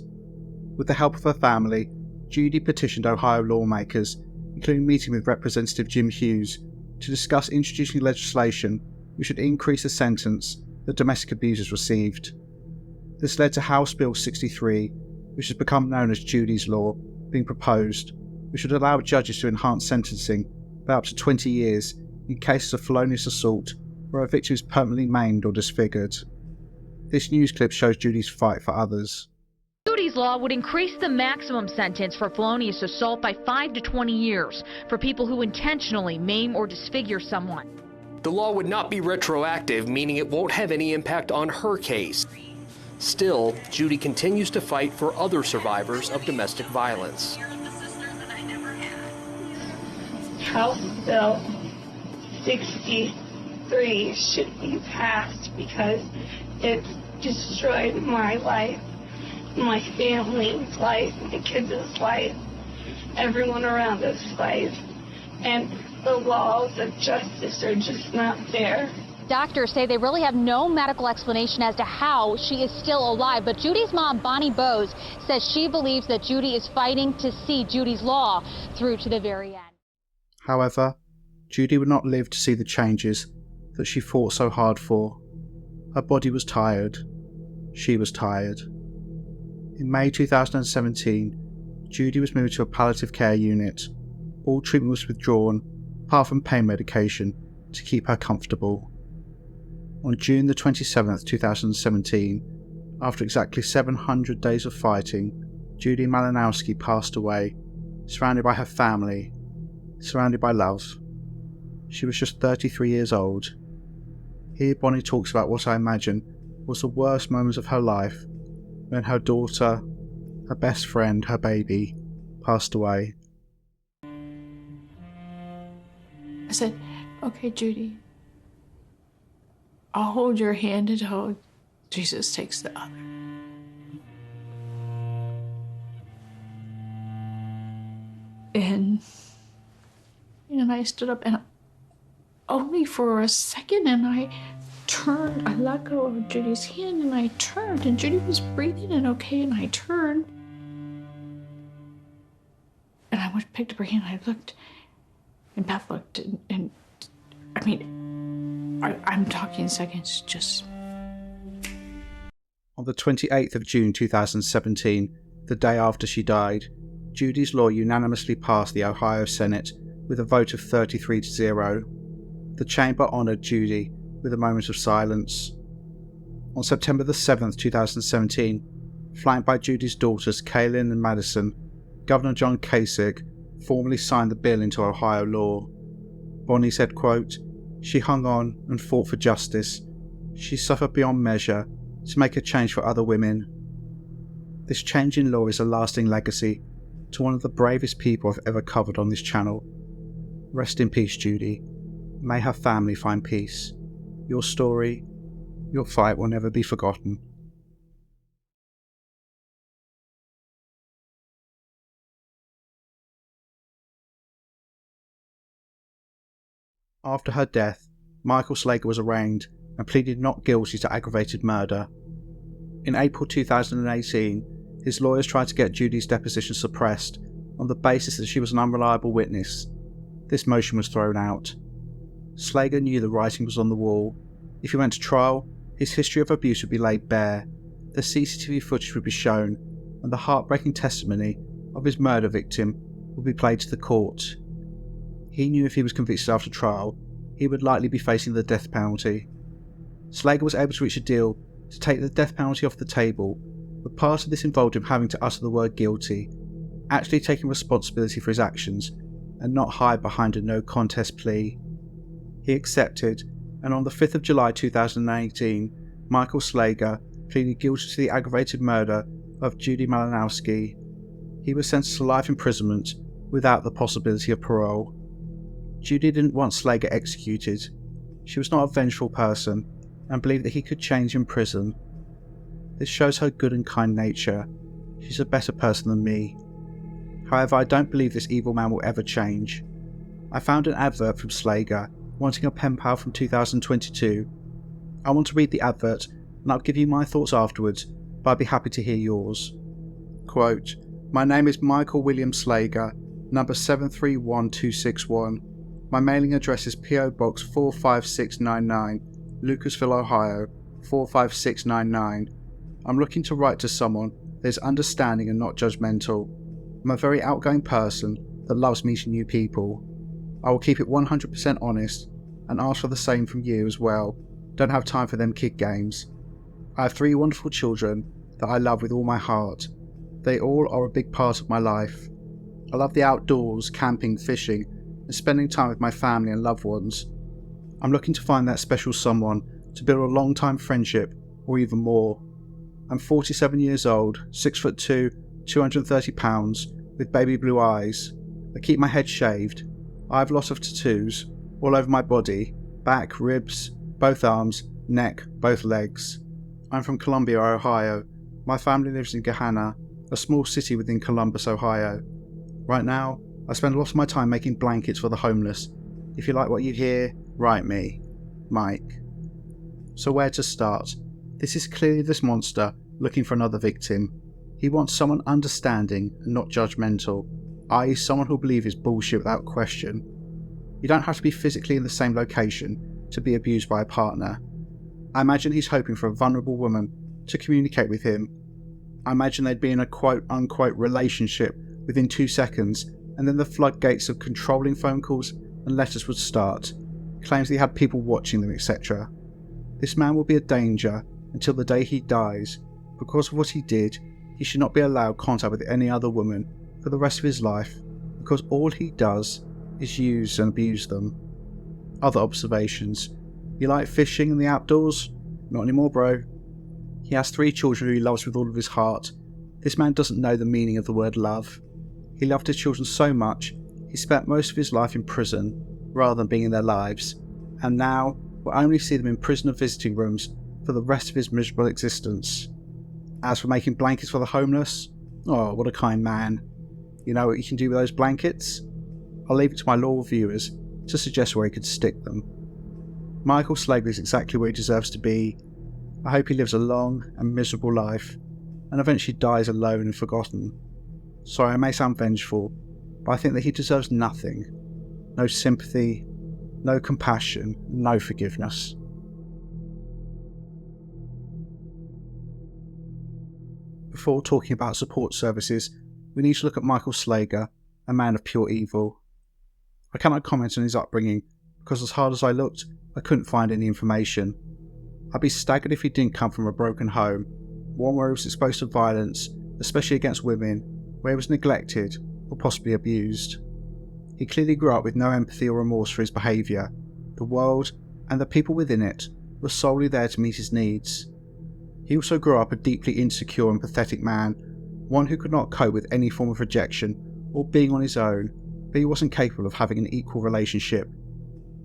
With the help of her family, Judy petitioned Ohio lawmakers, including meeting with Representative Jim Hughes, to discuss introducing legislation which would increase the sentence that domestic abusers received. This led to House Bill 63, which has become known as Judy's Law, being proposed, which would allow judges to enhance sentencing by up to 20 years in cases of felonious assault where a victim is permanently maimed or disfigured. This news clip shows Judy's fight for others. Judy's Law would increase the maximum sentence for felonious assault by 5 to 20 years for people who intentionally maim or disfigure someone. The law would not be retroactive, meaning it won't have any impact on her case. Still, Judy continues to fight for other survivors of domestic violence. House Bill 63 should be passed because it destroyed my life, my family's life, my kids' life, everyone around us' life, and the laws of justice are just not there. Doctors say they really have no medical explanation as to how she is still alive, but Judy's mom, Bonnie Bose, says she believes that Judy is fighting to see Judy's Law through to the very end. However, Judy would not live to see the changes that she fought so hard for. Her body was tired. She was tired. In May 2017, Judy was moved to a palliative care unit. All treatment was withdrawn, apart from pain medication, to keep her comfortable. On June the 27th, 2017, after exactly 700 days of fighting, Judy Malinowski passed away, surrounded by her family, surrounded by love. She was just 33 years old. Here Bonnie talks about what I imagine was the worst moments of her life when her daughter, her best friend, her baby, passed away. I said, okay, Judy, I'll hold your hand until Jesus takes the other. And I stood up, and only for a second, and I turned, I let go of Judy's hand, and I turned, and Judy was breathing and okay, and I turned. And I picked up her hand, and I looked, and Beth looked, and I mean, I'm talking seconds, just. On the 28th of June 2017, the day after she died, Judy's Law unanimously passed the Ohio Senate with a vote of 33-0. The chamber honoured Judy with a moment of silence. On September the 7th, 2017, flanked by Judy's daughters Kaylin and Madison, Governor John Kasich formally signed the bill into Ohio law. Bonnie said, quote, "She hung on and fought for justice. She suffered beyond measure to make a change for other women. This change in law is a lasting legacy to one of the bravest people I've ever covered on this channel. Rest in peace, Judy. May her family find peace. Your story, your fight will never be forgotten." After her death, Michael Slager was arraigned and pleaded not guilty to aggravated murder. In April 2018, his lawyers tried to get Judy's deposition suppressed on the basis that she was an unreliable witness. This motion was thrown out. Slager knew the writing was on the wall. If he went to trial, his history of abuse would be laid bare, the CCTV footage would be shown and the heartbreaking testimony of his murder victim would be played to the court. He knew if he was convicted after trial, he would likely be facing the death penalty. Slager was able to reach a deal to take the death penalty off the table, but part of this involved him having to utter the word guilty, actually taking responsibility for his actions and not hide behind a no contest plea. He accepted, and on the 5th of July 2018, Michael Slager pleaded guilty to the aggravated murder of Judy Malinowski. He was sentenced to life imprisonment without the possibility of parole. Judy didn't want Slager executed. She was not a vengeful person and believed that he could change in prison. This shows her good and kind nature. She's a better person than me. However, I don't believe this evil man will ever change. I found an advert from Slager wanting a pen pal from 2022. I want to read the advert and I'll give you my thoughts afterwards, but I'd be happy to hear yours. Quote, "My name is Michael William Slager, number 731261. My mailing address is P.O. Box 45699, Lucasville, Ohio, 45699. I'm looking to write to someone that is understanding and not judgmental. I'm a very outgoing person that loves meeting new people. I will keep it 100% honest and ask for the same from you as well. Don't have time for them kid games. I have 3 wonderful children that I love with all my heart. They all are a big part of my life. I love the outdoors, camping, fishing, and spending time with my family and loved ones. I'm looking to find that special someone to build a long-time friendship or even more. I'm 47 years old, 6'2", 230 pounds, with baby blue eyes. I keep my head shaved. I have lots of tattoos all over my body, back, ribs, both arms, neck, both legs. I'm from Columbia, Ohio. My family lives in Gahanna, a small city within Columbus, Ohio. Right now, I spend a lot of my time making blankets for the homeless. If you like what you hear, write me. Mike." So where to start? This is clearly this monster looking for another victim. He wants someone understanding and not judgmental, i.e. someone who'll believe his bullshit without question. You don't have to be physically in the same location to be abused by a partner. I imagine he's hoping for a vulnerable woman to communicate with him. I imagine they'd be in a quote-unquote relationship within 2 seconds, and then the floodgates of controlling phone calls and letters would start, claims that he had people watching them, etc. This man will be a danger until the day he dies. Because of what he did, he should not be allowed contact with any other woman for the rest of his life, because all he does is use and abuse them. Other observations. You like fishing and the outdoors? Not anymore, bro. He has 3 children who he loves with all of his heart. This man doesn't know the meaning of the word love. He loved his children so much, he spent most of his life in prison, rather than being in their lives, and now will only see them in prison or visiting rooms for the rest of his miserable existence. As for making blankets for the homeless, oh, what a kind man. You know what you can do with those blankets? I'll leave it to my loyal viewers to suggest where he could stick them. Michael Slager is exactly where he deserves to be. I hope he lives a long and miserable life, and eventually dies alone and forgotten. Sorry, I may sound vengeful, but I think that he deserves nothing. No sympathy, no compassion, no forgiveness. Before talking about support services, we need to look at Michael Slager, a man of pure evil. I cannot comment on his upbringing, because as hard as I looked, I couldn't find any information. I'd be staggered if he didn't come from a broken home, one where he was exposed to violence, especially against women, where he was neglected or possibly abused. He clearly grew up with no empathy or remorse for his behaviour. The world, and the people within it, were solely there to meet his needs. He also grew up a deeply insecure and pathetic man, one who could not cope with any form of rejection or being on his own, but he wasn't capable of having an equal relationship.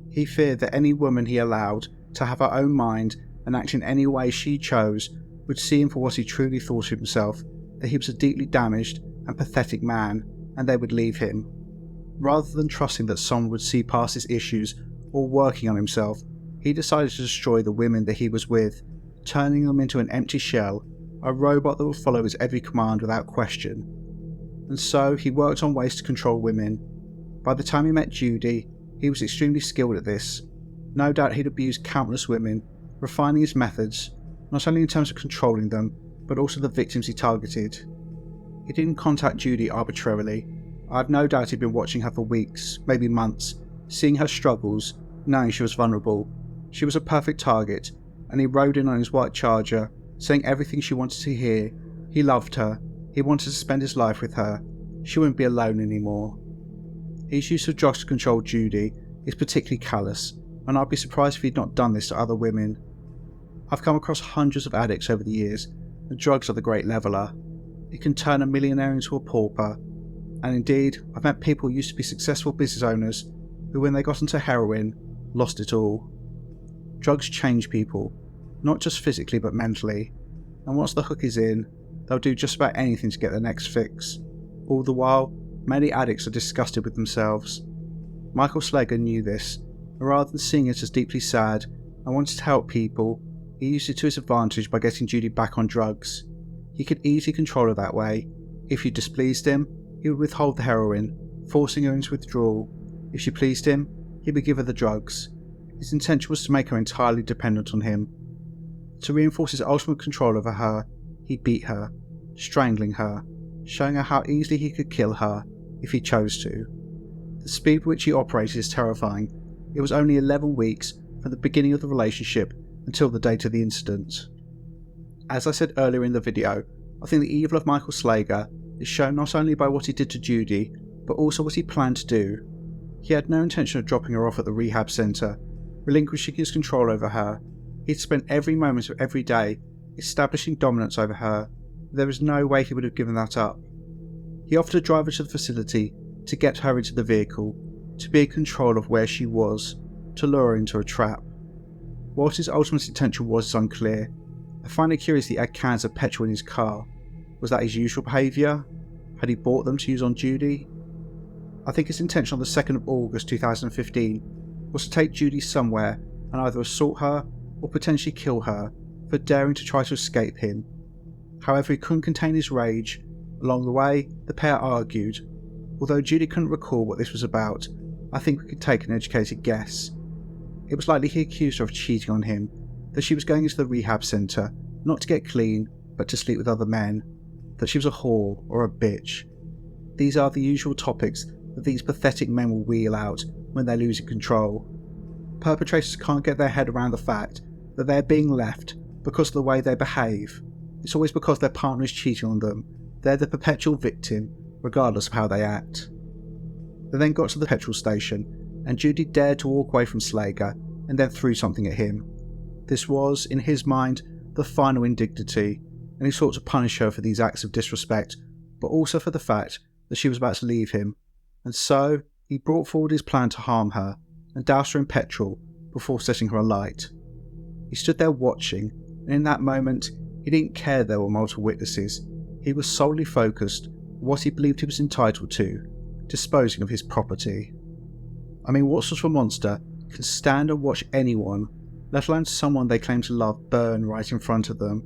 He feared that any woman he allowed to have her own mind and act in any way she chose would see him for what he truly thought of himself, that he was a deeply damaged and pathetic man, and they would leave him. Rather than trusting that someone would see past his issues or working on himself, he decided to destroy the women that he was with, turning them into an empty shell, a robot that would follow his every command without question. And so he worked on ways to control women. By the time he met Judy, he was extremely skilled at this. No doubt he'd abused countless women, refining his methods, not only in terms of controlling them, but also the victims he targeted. He didn't contact Judy arbitrarily. I have no doubt he'd been watching her for weeks, maybe months, seeing her struggles, knowing she was vulnerable. She was a perfect target, and he rode in on his white Charger, saying everything she wanted to hear. He loved her. He wanted to spend his life with her. She wouldn't be alone anymore. His use of drugs to control Judy is particularly callous, and I'd be surprised if he'd not done this to other women. I've come across hundreds of addicts over the years, and drugs are the great leveller. It can turn a millionaire into a pauper, and indeed, I've met people who used to be successful business owners who, when they got into heroin, lost it all. Drugs change people, not just physically but mentally, and once the hook is in, they'll do just about anything to get their next fix. All the while, many addicts are disgusted with themselves. Michael Slager knew this, and rather than seeing it as deeply sad and wanted to help people, he used it to his advantage by getting Judy back on drugs. He could easily control her that way. If she displeased him, he would withhold the heroin, forcing her into withdrawal. If she pleased him, he would give her the drugs. His intention was to make her entirely dependent on him. To reinforce his ultimate control over her, he beat her, strangling her, showing her how easily he could kill her if he chose to. The speed with which he operated is terrifying. It was only 11 weeks from the beginning of the relationship until the date of the incident. As I said earlier in the video, I think the evil of Michael Slager is shown not only by what he did to Judy, but also what he planned to do. He had no intention of dropping her off at the rehab centre, relinquishing his control over her. He'd spent every moment of every day establishing dominance over her. There was no way he would have given that up. He offered to drive her to the facility, to get her into the vehicle, to be in control of where she was, to lure her into a trap. What his ultimate intention was is unclear. I find it curious that he had cans of petrol in his car. Was that his usual behaviour? Had he bought them to use on Judy? I think his intention on the 2nd of August 2015 was to take Judy somewhere and either assault her or potentially kill her for daring to try to escape him. However, he couldn't contain his rage. Along the way, the pair argued. Although Judy couldn't recall what this was about, I think we could take an educated guess. It was likely he accused her of cheating on him, that she was going into the rehab centre, not to get clean, but to sleep with other men, that she was a whore or a bitch. These are the usual topics that these pathetic men will wheel out when they're losing control. Perpetrators can't get their head around the fact that they're being left because of the way they behave. It's always because their partner is cheating on them. They're the perpetual victim, regardless of how they act. They then got to the petrol station, and Judy dared to walk away from Slager and then threw something at him. This was, in his mind, the final indignity, and he sought to punish her for these acts of disrespect, but also for the fact that she was about to leave him, and so he brought forward his plan to harm her and douse her in petrol before setting her alight. He stood there watching, and in that moment, he didn't care there were multiple witnesses. He was solely focused on what he believed he was entitled to, disposing of his property. I mean, what sort of a monster can stand and watch anyone, let alone someone they claim to love, burn right in front of them?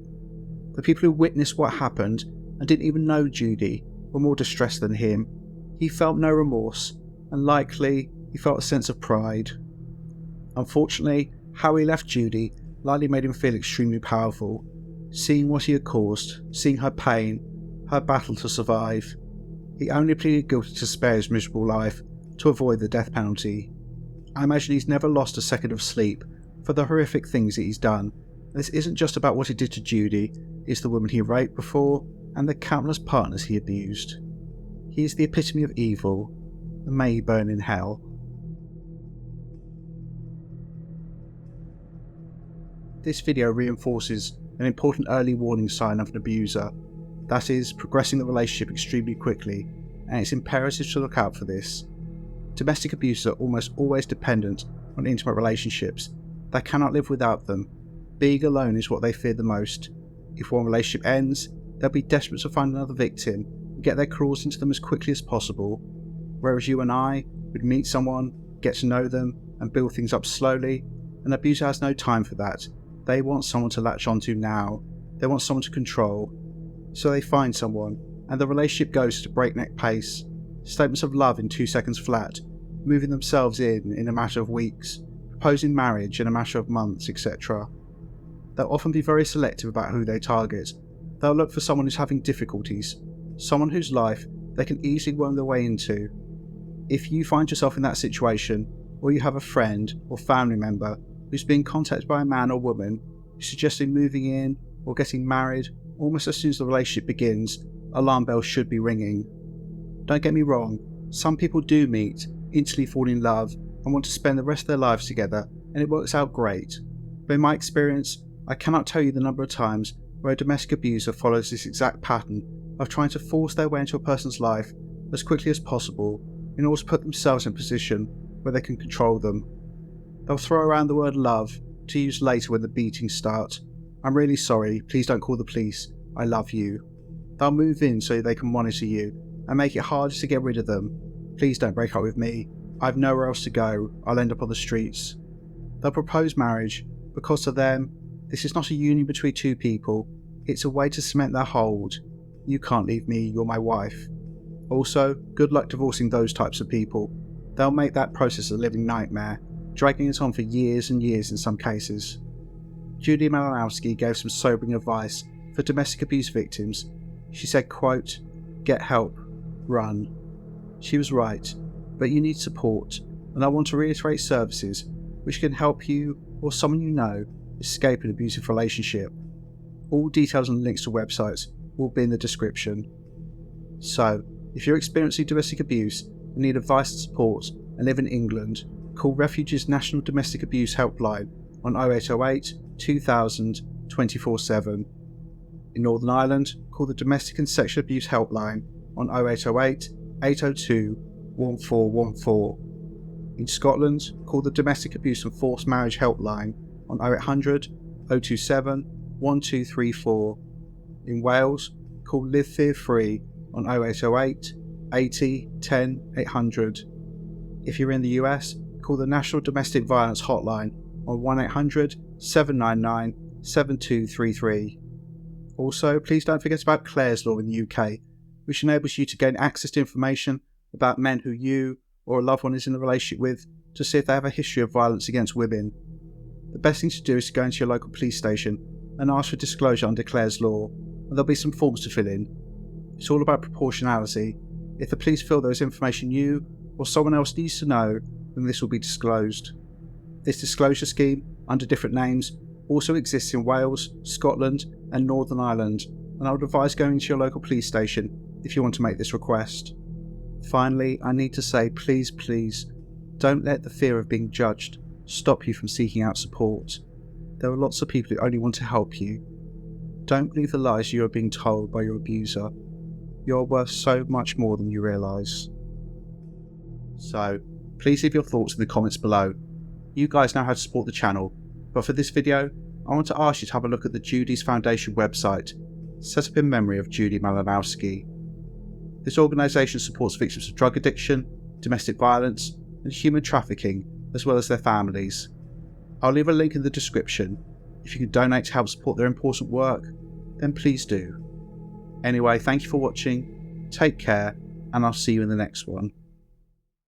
The people who witnessed what happened and didn't even know Judy were more distressed than him. He felt no remorse, and likely he felt a sense of pride. Unfortunately, how he left Judy likely made him feel extremely powerful, seeing what he had caused, seeing her pain, her battle to survive. He only pleaded guilty to spare his miserable life, to avoid the death penalty. I imagine he's never lost a second of sleep for the horrific things that he's done. This isn't just about what he did to Judy, it's the woman he raped before and the countless partners he abused. He is the epitome of evil, and may he burn in hell. This video reinforces an important early warning sign of an abuser, that is, progressing the relationship extremely quickly, and it's imperative to look out for this. Domestic abusers are almost always dependent on intimate relationships. They cannot live without them. Being alone is what they fear the most. If one relationship ends, they'll be desperate to find another victim and get their claws into them as quickly as possible. Whereas you and I would meet someone, get to know them, and build things up slowly, an abuser has no time for that. They want someone to latch onto now. They want someone to control. So they find someone, and the relationship goes at a breakneck pace. Statements of love in 2 seconds flat, moving themselves in a matter of weeks, proposing marriage in a matter of months, etc. They'll often be very selective about who they target, They'll look for someone who's having difficulties, someone whose life they can easily worm their way into. If you find yourself in that situation, or you have a friend or family member who's being contacted by a man or woman who's suggesting moving in or getting married almost as soon as the relationship begins, alarm bells should be ringing. Don't get me wrong, some people do meet, instantly fall in love, and want to spend the rest of their lives together, and it works out great. But in my experience, I cannot tell you the number of times where a domestic abuser follows this exact pattern of trying to force their way into a person's life as quickly as possible in order to put themselves in a position where they can control them. They'll throw around the word love to use later when the beatings start. I'm really sorry, please don't call the police, I love you. They'll move in so they can monitor you and make it harder to get rid of them. Please don't break up with me, I've nowhere else to go, I'll end up on the streets. They'll propose marriage because to them, this is not a union between two people, it's a way to cement their hold. You can't leave me, you're my wife. Also, good luck divorcing those types of people. They'll make that process a living nightmare, dragging it on for years and years in some cases. Judy Malinowski gave some sobering advice for domestic abuse victims. She said, quote, "Get help, run." She was right, but you need support, and I want to reiterate services which can help you or someone you know escape an abusive relationship. All details and links to websites will be in the description. So, if you're experiencing domestic abuse and need advice and support and live in England, call Refuge's National Domestic Abuse Helpline on 0808 2000 24/7. In Northern Ireland, call the Domestic and Sexual Abuse Helpline on 0808 802 1414. In Scotland, call the Domestic Abuse and Forced Marriage Helpline on 0800 027 1234. In Wales, call Live Fear Free on 0808 80 10 800. If you're in the US, call the National Domestic Violence Hotline on 1-800 799 7233. Also, please don't forget about Clare's Law in the UK, which enables you to gain access to information about men who you or a loved one is in a relationship with to see if they have a history of violence against women. The best thing to do is to go into your local police station and ask for disclosure under Clare's Law, and there'll be some forms to fill in. It's all about proportionality. If the police feel there is information you or someone else needs to know, then this will be disclosed. This disclosure scheme, under different names, also exists in Wales, Scotland and Northern Ireland, and I would advise going to your local police station if you want to make this request. Finally, I need to say please, don't let the fear of being judged stop you from seeking out support. There are lots of people who only want to help you. Don't believe the lies you are being told by your abuser. You're worth so much more than you realise. So, please leave your thoughts in the comments below. You guys know how to support the channel, but for this video, I want to ask you to have a look at the Judy's Foundation website, set up in memory of Judy Malinowski. This organisation supports victims of drug addiction, domestic violence and human trafficking, as well as their families. I'll leave a link in the description. If you can donate to help support their important work, then please do. Anyway, thank you for watching, take care, and I'll see you in the next one.